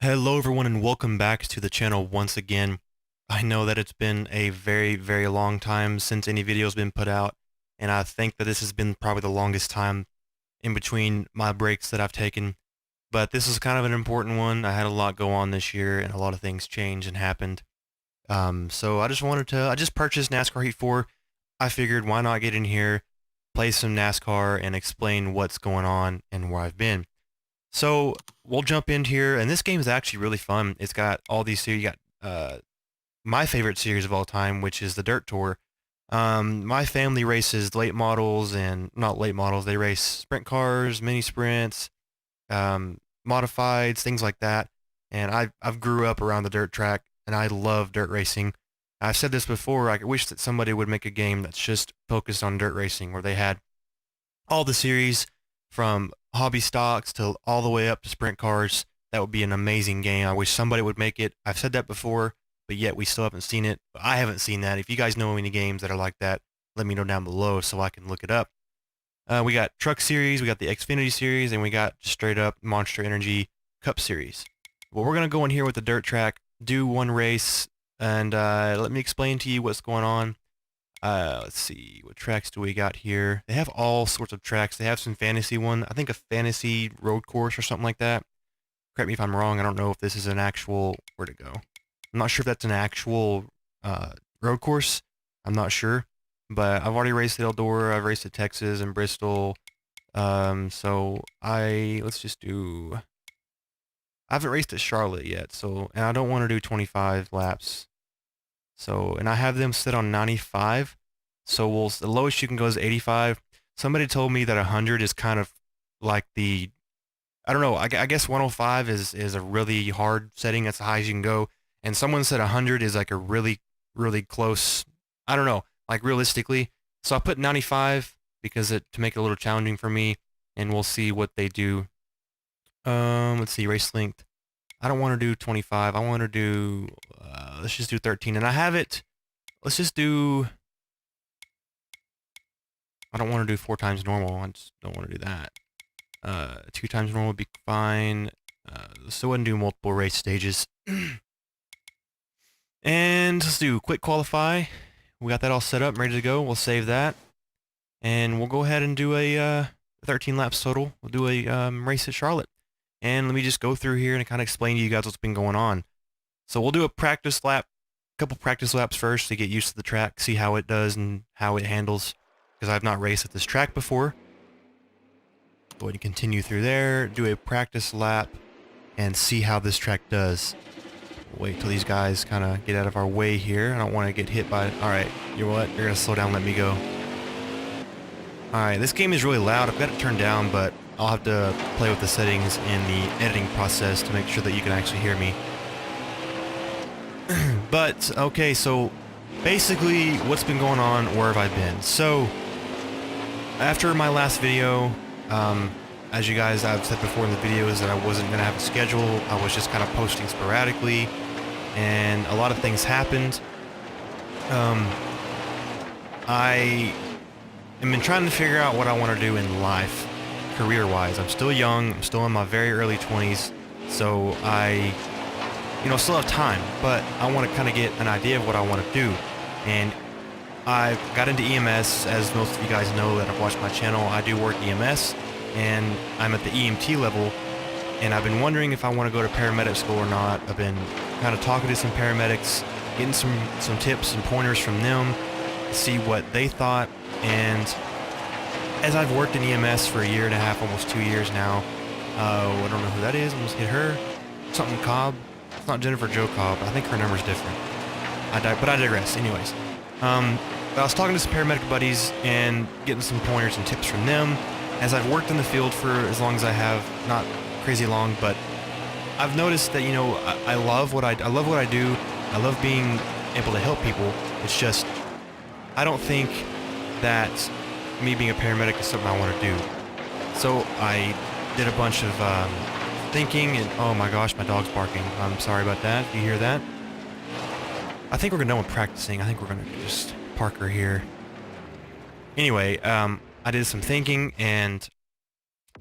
Hello everyone and welcome back to the channel once again. I know that it's been a very long time since any video has been put out, and I think that this has been probably the longest time in between my breaks that I've taken, but this is kind of an important one. I had a lot go on this year and a lot of things changed and happened. So I just purchased NASCAR Heat 4. I figured why not get in here, play some NASCAR and explain what's going on and where I've been. So we'll jump in here, and this game is actually really fun. It's got all these series. You got my favorite series of all time, which is the Dirt Tour. My family races late models and not late models. They race sprint cars, mini sprints, modifieds, things like that. And I've grew up around the dirt track, and I love dirt racing. I've said this before. I wish that somebody would make a game that's just focused on dirt racing, where they had all the series from hobby stocks to all the way up to sprint cars. That would be an amazing game. I wish somebody would make it. I've said that before, but yet we still haven't seen it. I haven't seen that. If you guys know any games that are like that, let me know down below so I can look it up. We got Truck Series, we got the Xfinity Series, and we got straight up Monster Energy Cup Series. Well, we're going to go in here with the dirt track, do one race, and let me explain to you what's going on. Let's see, what tracks do we got here? They have all sorts of tracks. They have some fantasy one. I think a fantasy road course or something like that. Correct me if I'm wrong. I don't know if this is an actual, where'd it go? I'm not sure if that's an actual road course. I'm not sure. But I've already raced at Eldora. I've raced at Texas and Bristol. So let's just do, I haven't raced at Charlotte yet. So, and I don't want to do 25 laps. So, and I have them set on 95. So the lowest you can go is 85. Somebody told me that 100 is kind of like the, I don't know, I guess 105 is a really hard setting. That's the highest you can go. And someone said 100 is like a really close, I don't know, like realistically. So I put 95 because to make it a little challenging for me, and we'll see what they do. Let's see, race length. I don't want to do 25. I want to do, let's just do 13. And I have it, let's just do, I don't want to do 4 times normal. I just don't want to do that. 2 times normal would be fine. So I wouldn't do multiple race stages. And let's do quick qualify. We got that all set up, ready to go. We'll save that. And we'll go ahead and do a 13 laps total. We'll do a race at Charlotte. And let me just go through here and kind of explain to you guys what's been going on. So we'll do a practice lap, a couple practice laps first to get used to the track, see how it does and how it handles, because I've not raced at this track before. Go ahead and continue through there, do a practice lap, and see how this track does. Wait till these guys kind of get out of our way here. I don't want to get hit by, alright, you know what, you're going to slow down, let me go. Alright, this game is really loud. I've got it turned down, but I'll have to play with the settings in the editing process to make sure that you can actually hear me. But, okay, so basically what's been going on, where have I been? So, after my last video, as you guys, I've said before in the videos that I wasn't going to have a schedule. I was just kind of posting sporadically, and a lot of things happened. I have been trying to figure out what I want to do in life, career-wise. I'm still young. I'm still in my very early 20s, so I, still have time, but I want to kind of get an idea of what I want to do. And I got into EMS, as most of you guys know that have watched my channel. I do work EMS, and I'm at the EMT level, and I've been wondering if I want to go to paramedic school or not. I've been kind of talking to some paramedics, getting some tips and pointers from them, see what they thought. And as I've worked in EMS for 1.5 years, almost 2 years now, I don't know who that is. I almost hit her. Something Cobb. It's not Jennifer Jo Cobb. I think her number's different. But I digress. Anyways, but I was talking to some paramedic buddies and getting some pointers and tips from them. As I've worked in the field for as long as I have, not crazy long, but I've noticed that I love what I do. I love being able to help people. It's just I don't think that me being a paramedic is something I want to do. So I did a bunch of thinking, and oh my gosh, my dog's barking. I'm sorry about that. Do you hear that? I think we're done with practicing. I think we're gonna just park her here. Anyway, I did some thinking, and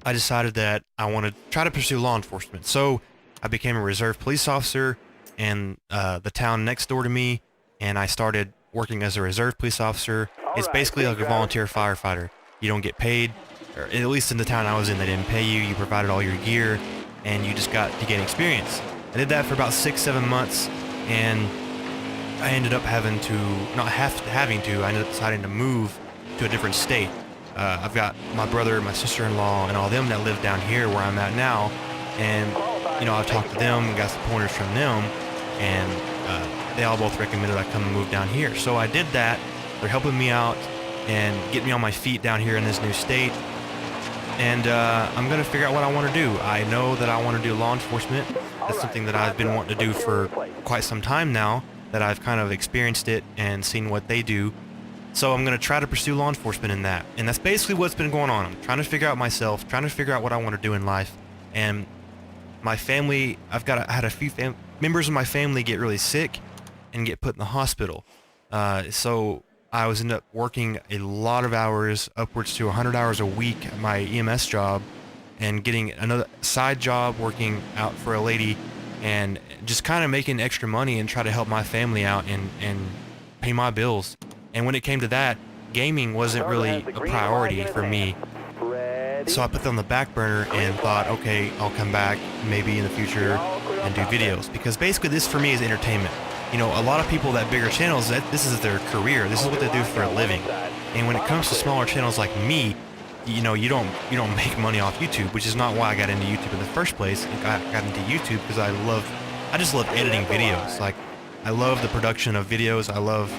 I decided that I want to try to pursue law enforcement. So I became a reserve police officer in the town next door to me, and I started working as a reserve police officer. It's basically like a volunteer firefighter. You don't get paid, or at least in the town I was in, they didn't pay you. You provided all your gear, and you just got to gain experience. I did that for about 6-7 months, and I ended up I ended up deciding to move to a different state. I've got my brother, my sister-in-law, and all them that live down here where I'm at now, and I've talked to them and got some pointers from them, and they all both recommended I come and move down here. So I did that. They're helping me out and get me on my feet down here in this new state, and I'm gonna figure out what I want to do. I know that I want to do law enforcement. That's something that I've been wanting to do for quite some time now, that I've kind of experienced it and seen what they do. So I'm going to try to pursue law enforcement in that. And that's basically what's been going on. I'm trying to figure out myself, trying to figure out what I want to do in life. And my family, had a few members of my family get really sick and get put in the hospital. So I ended up working a lot of hours, upwards to 100 hours a week at my EMS job, and getting another side job working out for a lady, and just kind of making extra money and try to help my family out and pay my bills. And when it came to that, gaming wasn't really a priority for me. So I put that on the back burner and thought, okay, I'll come back maybe in the future and do videos. Because basically this for me is entertainment. A lot of people that bigger channels, this is their career. This is what they do for a living. And when it comes to smaller channels like me, you don't make money off YouTube, which is not why I got into YouTube in the first place. I got into YouTube because I just love editing videos. Like, I love the production of videos. I love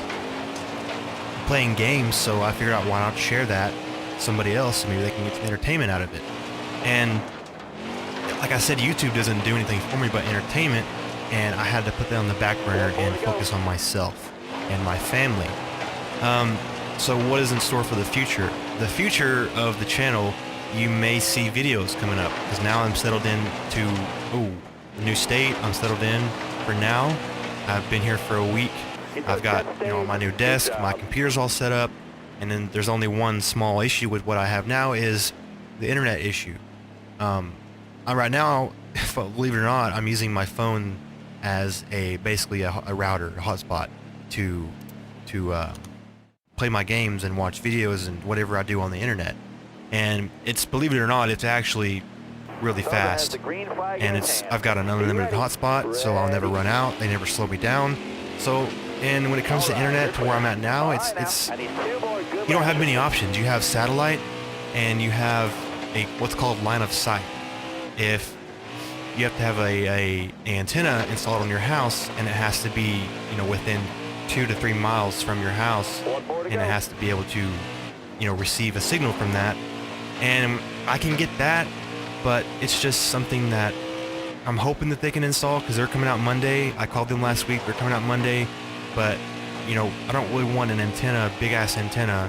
playing games, so I figured out why not share that with somebody else, so maybe they can get some entertainment out of it. And like I said, YouTube doesn't do anything for me but entertainment, and I had to put that on the back burner and focus on myself and my family. So what is in store for the future? The future of the channel, you may see videos coming up, because now I'm settled in to a new state. I'm settled in for now. I've been here for a week. I've got my new desk, my computer's all set up, and then there's only one small issue with what I have now is the internet issue. Right now, believe it or not, I'm using my phone as basically a router, a hotspot to play my games and watch videos and whatever I do on the internet. And believe it or not, it's actually really fast, and I've got an unlimited hotspot, so I'll never run out. They never slow me down. And when it comes to internet, to where I'm at now, it's you don't have many options. You have satellite, and you have what's called line of sight. If you have to have a antenna installed on your house, and it has to be within 2 to 3 miles from your house, and it has to be able to receive a signal from that. And I can get that, but it's just something that I'm hoping that they can install, because they're coming out Monday. I called them last week. They're coming out Monday, but I don't really want an antenna, big ass antenna,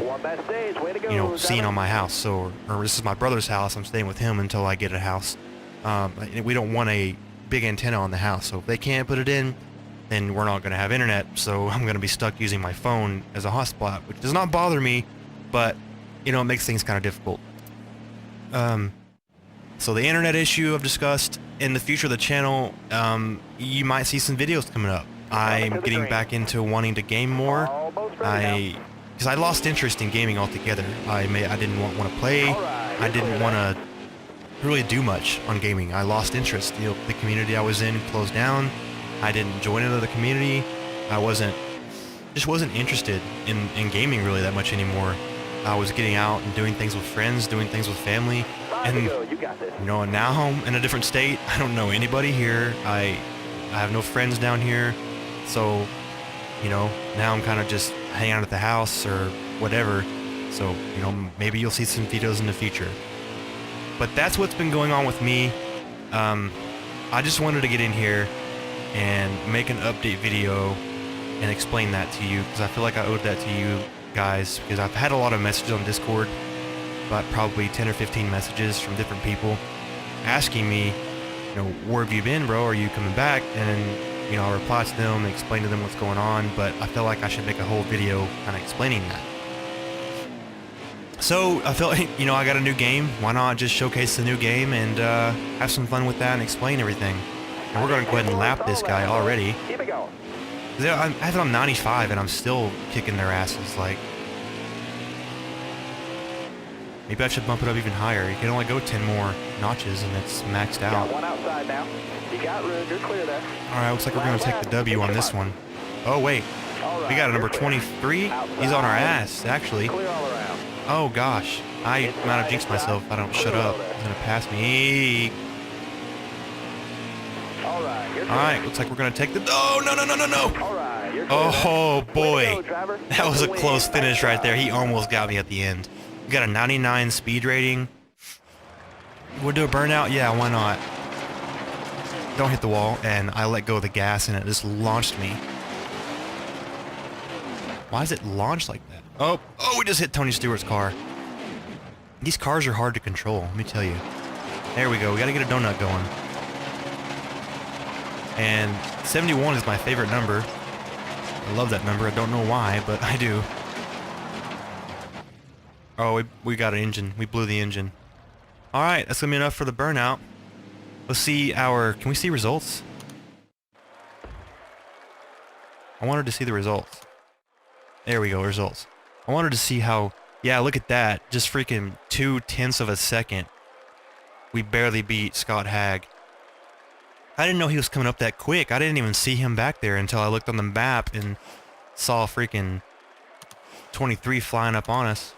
seen on my house. Or this is my brother's house. I'm staying with him until I get a house. We don't want a big antenna on the house. So if they can't put it in, then we're not going to have internet. So I'm going to be stuck using my phone as a hotspot, which does not bother me, but it makes things kind of difficult. So the internet issue I've discussed. In the future of the channel, you might see some videos coming up. I'm getting back into wanting to game more. Because I lost interest in gaming altogether. I didn't want to play. I didn't want to really do much on gaming. I lost interest. The community I was in closed down. I didn't join into the community. I just wasn't interested in gaming really that much anymore. I was getting out and doing things with friends, doing things with family. And now I'm in a different state. I don't know anybody here. I have no friends down here. So, now I'm kind of just hanging out at the house or whatever. So, maybe you'll see some videos in the future. But that's what's been going on with me. I just wanted to get in here and make an update video and explain that to you, because I feel like I owed that to you guys, because I've had a lot of messages on Discord, about probably 10 or 15 messages from different people asking me, where have you been, bro? Are you coming back? And I reply to them and explain to them what's going on, but I feel like I should make a whole video kind of explaining that. So I felt, I got a new game. Why not just showcase the new game and have some fun with that and explain everything? And we're going to go ahead and lap this guy already. Keep it going. I have it on 95 and I'm still kicking their asses. Like, maybe I should bump it up even higher. You can only go 10 more notches and it's maxed out. Got one outside now. You got room. You're clear there. Alright, looks like we're going to take the W on this one. Oh, wait. We got a number 23. He's on our ass, actually. Clear all around. Oh, gosh. I might have jinxed myself if I don't shut up. He's going to pass me. All right. You're clear. Alright, looks like we're going to take the... Oh, no, no, no, no, no. All right. You're clear. Oh, boy. Driver. That was a close finish right there. He almost got me at the end. We got a 99 speed rating. We'll do a burnout? Yeah, why not? Don't hit the wall, and I let go of the gas, and it just launched me. Why does it launch like that? Oh, we just hit Tony Stewart's car. These cars are hard to control, let me tell you. There we go, we gotta get a donut going. And 71 is my favorite number. I love that number, I don't know why, but I do. Oh, we got an engine. We blew the engine. Alright, that's gonna be enough for the burnout. Let's see our... Can we see results? I wanted to see the results. There we go, results. I wanted to see how... Yeah, look at that. Just freaking 0.2 of a second. We barely beat Scott Hagg. I didn't know he was coming up that quick. I didn't even see him back there until I looked on the map and saw freaking 23 flying up on us.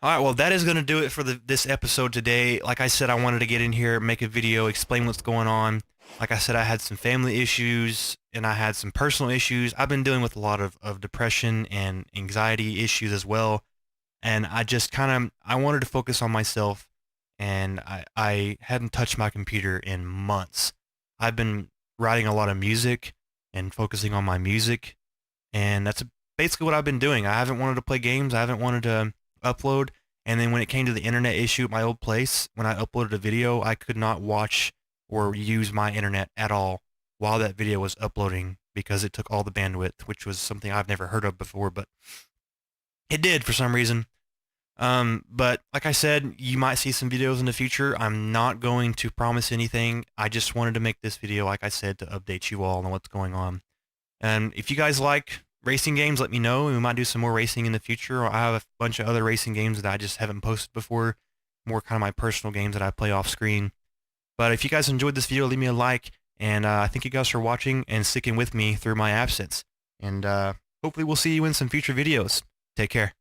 Alright, well that is going to do it for this episode today. Like I said, I wanted to get in here, make a video, explain what's going on. Like I said, I had some family issues, and I had some personal issues. I've been dealing with a lot of depression and anxiety issues as well. And I just I wanted to focus on myself, and I hadn't touched my computer in months. I've been writing a lot of music and focusing on my music, and that's basically what I've been doing. I haven't wanted to play games. I haven't wanted to upload, and then when it came to the internet issue at my old place, when I uploaded a video, I could not watch or use my internet at all while that video was uploading because it took all the bandwidth, which was something I've never heard of before, but it did for some reason. But like I said, you might see some videos in the future. I'm not going to promise anything. I just wanted to make this video, like I said, to update you all on what's going on. And if you guys like racing games, let me know. We might do some more racing in the future. Or I have a bunch of other racing games that I just haven't posted before. More kind of my personal games that I play off screen. But if you guys enjoyed this video, leave me a like. And I thank you guys for watching and sticking with me through my absence. And hopefully we'll see you in some future videos. Take care.